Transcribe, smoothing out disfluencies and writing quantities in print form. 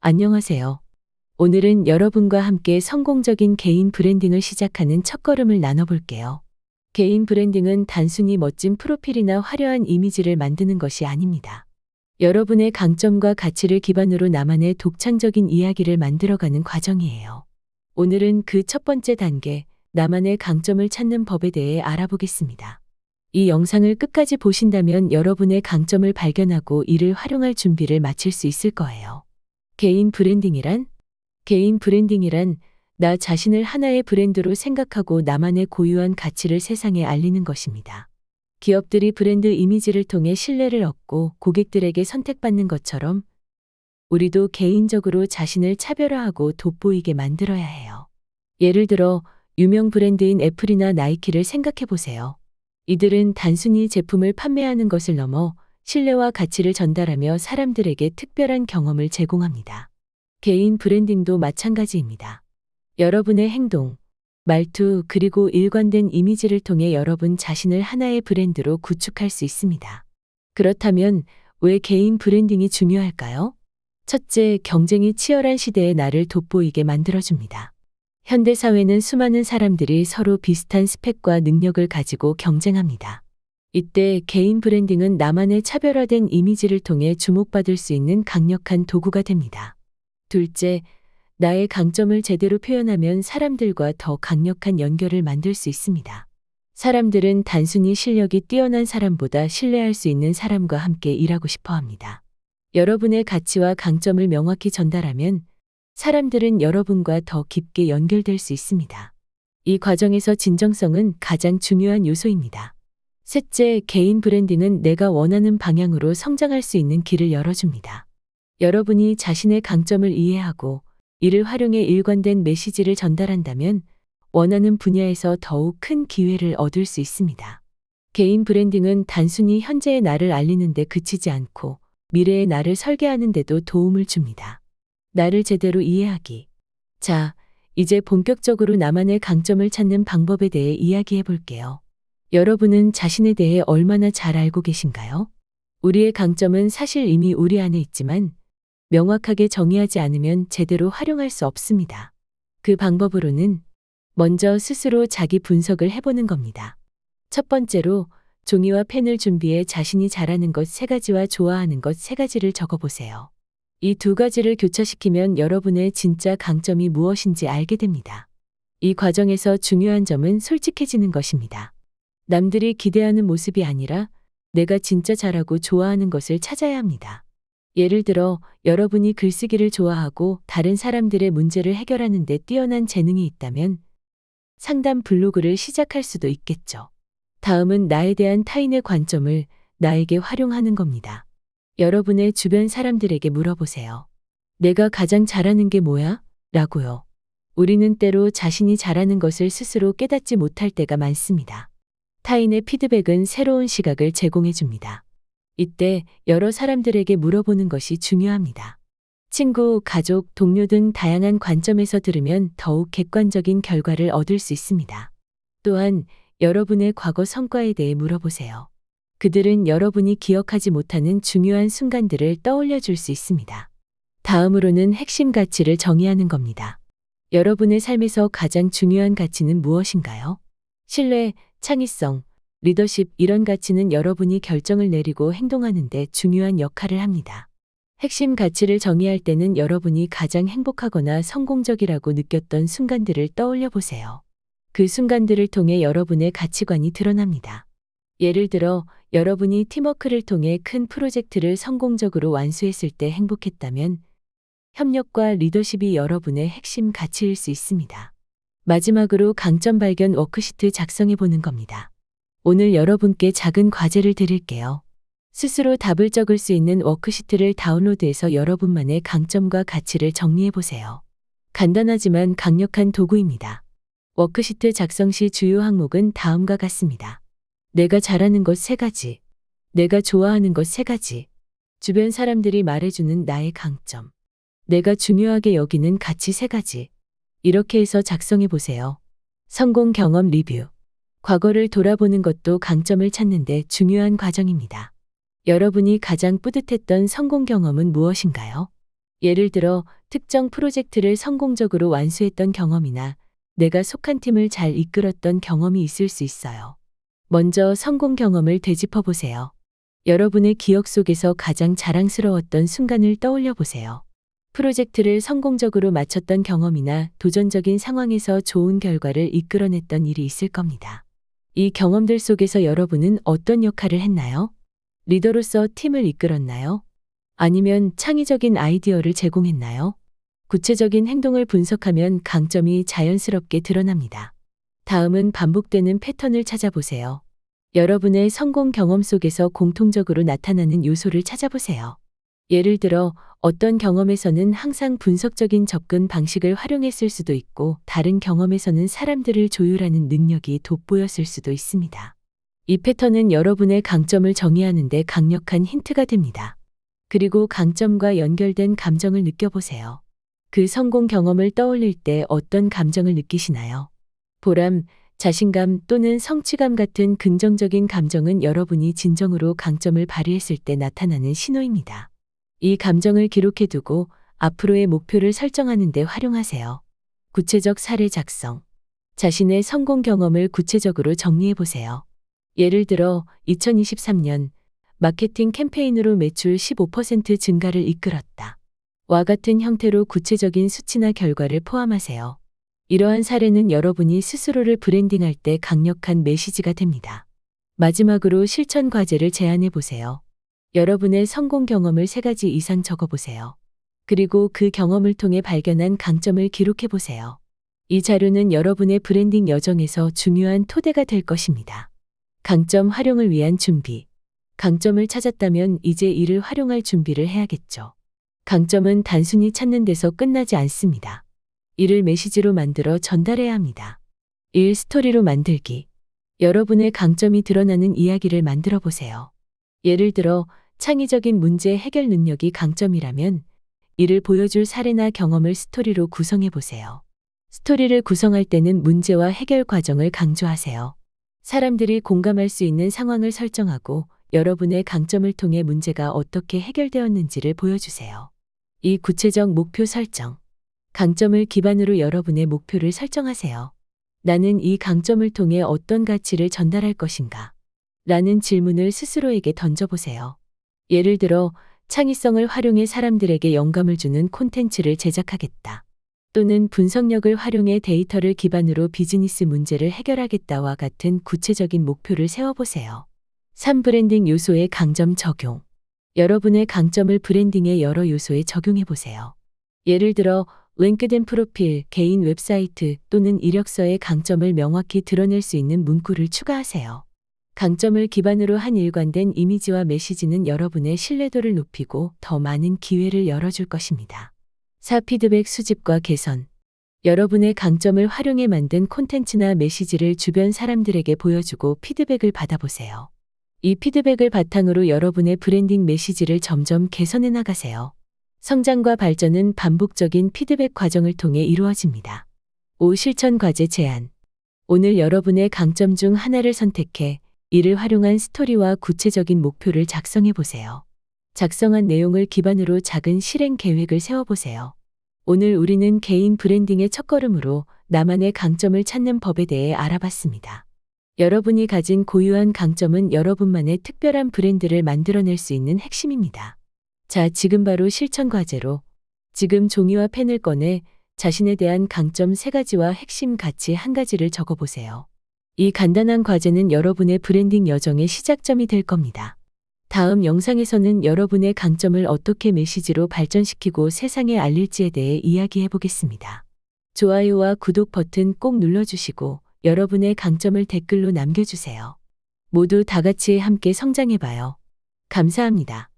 안녕하세요. 오늘은 여러분과 함께 성공적인 개인 브랜딩을 시작하는 첫걸음을 나눠볼게요. 개인 브랜딩은 단순히 멋진 프로필이나 화려한 이미지를 만드는 것이 아닙니다. 여러분의 강점과 가치를 기반으로 나만의 독창적인 이야기를 만들어가는 과정이에요. 오늘은 그 첫 번째 단계, 나만의 강점을 찾는 법에 대해 알아보겠습니다. 이 영상을 끝까지 보신다면 여러분의 강점을 발견하고 이를 활용할 준비를 마칠 수 있을 거예요. 개인 브랜딩이란 나 자신을 하나의 브랜드로 생각하고 나만의 고유한 가치를 세상에 알리는 것입니다. 기업들이 브랜드 이미지를 통해 신뢰를 얻고 고객들에게 선택받는 것처럼 우리도 개인적으로 자신을 차별화하고 돋보이게 만들어야 해요. 예를 들어 유명 브랜드인 애플이나 나이키를 생각해 보세요. 이들은 단순히 제품을 판매하는 것을 넘어 신뢰와 가치를 전달하며 사람들에게 특별한 경험을 제공합니다. 개인 브랜딩도 마찬가지입니다. 여러분의 행동, 말투, 그리고 일관된 이미지를 통해 여러분 자신을 하나의 브랜드로 구축할 수 있습니다. 그렇다면 왜 개인 브랜딩이 중요할까요? 첫째, 경쟁이 치열한 시대에 나를 돋보이게 만들어줍니다. 현대사회는 수많은 사람들이 서로 비슷한 스펙과 능력을 가지고 경쟁합니다. 이때 개인 브랜딩은 나만의 차별화된 이미지를 통해 주목받을 수 있는 강력한 도구가 됩니다. 둘째, 나의 강점을 제대로 표현하면 사람들과 더 강력한 연결을 만들 수 있습니다. 사람들은 단순히 실력이 뛰어난 사람보다 신뢰할 수 있는 사람과 함께 일하고 싶어 합니다. 여러분의 가치와 강점을 명확히 전달하면 사람들은 여러분과 더 깊게 연결될 수 있습니다. 이 과정에서 진정성은 가장 중요한 요소입니다. 셋째, 개인 브랜딩은 내가 원하는 방향으로 성장할 수 있는 길을 열어줍니다. 여러분이 자신의 강점을 이해하고 이를 활용해 일관된 메시지를 전달한다면 원하는 분야에서 더욱 큰 기회를 얻을 수 있습니다. 개인 브랜딩은 단순히 현재의 나를 알리는 데 그치지 않고 미래의 나를 설계하는 데도 도움을 줍니다. 나를 제대로 이해하기. 자, 이제 본격적으로 나만의 강점을 찾는 방법에 대해 이야기해 볼게요. 여러분은 자신에 대해 얼마나 잘 알고 계신가요? 우리의 강점은 사실 이미 우리 안에 있지만 명확하게 정의하지 않으면 제대로 활용할 수 없습니다. 그 방법으로는 먼저 스스로 자기 분석을 해보는 겁니다. 첫 번째로 종이와 펜을 준비해 자신이 잘하는 것 3가지와 좋아하는 것 3가지를 적어보세요. 이 2가지를 교차시키면 여러분의 진짜 강점이 무엇인지 알게 됩니다. 이 과정에서 중요한 점은 솔직해지는 것입니다. 남들이 기대하는 모습이 아니라 내가 진짜 잘하고 좋아하는 것을 찾아야 합니다. 예를 들어 여러분이 글쓰기를 좋아하고 다른 사람들의 문제를 해결하는 데 뛰어난 재능이 있다면 상담 블로그를 시작할 수도 있겠죠. 다음은 나에 대한 타인의 관점을 나에게 활용하는 겁니다. 여러분의 주변 사람들에게 물어보세요. 내가 가장 잘하는 게 뭐야? 라고요. 우리는 때로 자신이 잘하는 것을 스스로 깨닫지 못할 때가 많습니다. 타인의 피드백은 새로운 시각을 제공해 줍니다. 이때 여러 사람들에게 물어보는 것이 중요합니다. 친구, 가족, 동료 등 다양한 관점에서 들으면 더욱 객관적인 결과를 얻을 수 있습니다. 또한 여러분의 과거 성과에 대해 물어보세요. 그들은 여러분이 기억하지 못하는 중요한 순간들을 떠올려 줄 수 있습니다. 다음으로는 핵심 가치를 정의하는 겁니다. 여러분의 삶에서 가장 중요한 가치는 무엇인가요? 신뢰, 창의성, 리더십 이런 가치는 여러분이 결정을 내리고 행동하는 데 중요한 역할을 합니다. 핵심 가치를 정의할 때는 여러분이 가장 행복하거나 성공적이라고 느꼈던 순간들을 떠올려 보세요. 그 순간들을 통해 여러분의 가치관이 드러납니다. 예를 들어 여러분이 팀워크를 통해 큰 프로젝트를 성공적으로 완수했을 때 행복했다면 협력과 리더십이 여러분의 핵심 가치일 수 있습니다. 마지막으로 강점 발견 워크시트 작성해 보는 겁니다. 오늘 여러분께 작은 과제를 드릴게요. 스스로 답을 적을 수 있는 워크시트를 다운로드해서 여러분만의 강점과 가치를 정리해 보세요. 간단하지만 강력한 도구입니다. 워크시트 작성 시 주요 항목은 다음과 같습니다. 내가 잘하는 것 3가지, 내가 좋아하는 것 3가지, 주변 사람들이 말해주는 나의 강점, 내가 중요하게 여기는 가치 3가지. 이렇게 해서 작성해 보세요. 성공 경험 리뷰. 과거를 돌아보는 것도 강점을 찾는 데 중요한 과정입니다. 여러분이 가장 뿌듯했던 성공 경험은 무엇인가요? 예를 들어 특정 프로젝트를 성공적으로 완수했던 경험이나 내가 속한 팀을 잘 이끌었던 경험이 있을 수 있어요. 먼저 성공 경험을 되짚어 보세요. 여러분의 기억 속에서 가장 자랑스러웠던 순간을 떠올려 보세요. 프로젝트를 성공적으로 마쳤던 경험이나 도전적인 상황에서 좋은 결과를 이끌어냈던 일이 있을 겁니다. 이 경험들 속에서 여러분은 어떤 역할을 했나요? 리더로서 팀을 이끌었나요? 아니면 창의적인 아이디어를 제공했나요? 구체적인 행동을 분석하면 강점이 자연스럽게 드러납니다. 다음은 반복되는 패턴을 찾아보세요. 여러분의 성공 경험 속에서 공통적으로 나타나는 요소를 찾아보세요. 예를 들어 어떤 경험에서는 항상 분석적인 접근 방식을 활용했을 수도 있고 다른 경험에서는 사람들을 조율하는 능력이 돋보였을 수도 있습니다. 이 패턴은 여러분의 강점을 정의하는 데 강력한 힌트가 됩니다. 그리고 강점과 연결된 감정을 느껴보세요. 그 성공 경험을 떠올릴 때 어떤 감정을 느끼시나요? 보람, 자신감 또는 성취감 같은 긍정적인 감정은 여러분이 진정으로 강점을 발휘했을 때 나타나는 신호입니다. 이 감정을 기록해두고 앞으로의 목표를 설정하는 데 활용하세요. 구체적 사례 작성. 자신의 성공 경험을 구체적으로 정리해보세요. 예를 들어 2023년 마케팅 캠페인으로 매출 15% 증가를 이끌었다. 와 같은 형태로 구체적인 수치나 결과를 포함하세요. 이러한 사례는 여러분이 스스로를 브랜딩할 때 강력한 메시지가 됩니다. 마지막으로 실천 과제를 제안해 보세요. 여러분의 성공 경험을 3가지 이상 적어보세요. 그리고 그 경험을 통해 발견한 강점을 기록해 보세요. 이 자료는 여러분의 브랜딩 여정에서 중요한 토대가 될 것입니다. 강점 활용을 위한 준비. 강점을 찾았다면 이제 이를 활용할 준비를 해야겠죠. 강점은 단순히 찾는 데서 끝나지 않습니다. 이를 메시지로 만들어 전달해야 합니다. 일 스토리로 만들기. 여러분의 강점이 드러나는 이야기를 만들어 보세요. 예를 들어 창의적인 문제 해결 능력이 강점이라면 이를 보여줄 사례나 경험을 스토리로 구성해 보세요. 스토리를 구성할 때는 문제와 해결 과정을 강조하세요. 사람들이 공감할 수 있는 상황을 설정하고 여러분의 강점을 통해 문제가 어떻게 해결되었는지를 보여주세요. 이 구체적 목표 설정. 강점을 기반으로 여러분의 목표를 설정하세요. 나는 이 강점을 통해 어떤 가치를 전달할 것인가? 라는 질문을 스스로에게 던져보세요. 예를 들어 창의성을 활용해 사람들에게 영감을 주는 콘텐츠를 제작하겠다. 또는 분석력을 활용해 데이터를 기반으로 비즈니스 문제를 해결하겠다와 같은 구체적인 목표를 세워보세요. 3. 브랜딩 요소의 강점 적용. 여러분의 강점을 브랜딩의 여러 요소에 적용해보세요. 예를 들어 링크드인 프로필, 개인 웹사이트 또는 이력서의 강점을 명확히 드러낼 수 있는 문구를 추가하세요. 강점을 기반으로 한 일관된 이미지와 메시지는 여러분의 신뢰도를 높이고 더 많은 기회를 열어줄 것입니다. 4. 피드백 수집과 개선. 여러분의 강점을 활용해 만든 콘텐츠나 메시지를 주변 사람들에게 보여주고 피드백을 받아보세요. 이 피드백을 바탕으로 여러분의 브랜딩 메시지를 점점 개선해 나가세요. 성장과 발전은 반복적인 피드백 과정을 통해 이루어집니다. 5. 실천 과제 제안. 오늘 여러분의 강점 중 하나를 선택해 이를 활용한 스토리와 구체적인 목표를 작성해 보세요. 작성한 내용을 기반으로 작은 실행 계획을 세워보세요. 오늘 우리는 개인 브랜딩의 첫걸음으로 나만의 강점을 찾는 법에 대해 알아봤습니다. 여러분이 가진 고유한 강점은 여러분만의 특별한 브랜드를 만들어낼 수 있는 핵심입니다. 자, 지금 바로 실천 과제로 지금 종이와 펜을 꺼내 자신에 대한 강점 3가지와 핵심 가치 1가지를 적어보세요. 이 간단한 과제는 여러분의 브랜딩 여정의 시작점이 될 겁니다. 다음 영상에서는 여러분의 강점을 어떻게 메시지로 발전시키고 세상에 알릴지에 대해 이야기해 보겠습니다. 좋아요와 구독 버튼 꼭 눌러주시고 여러분의 강점을 댓글로 남겨주세요. 모두 다 같이 함께 성장해봐요. 감사합니다.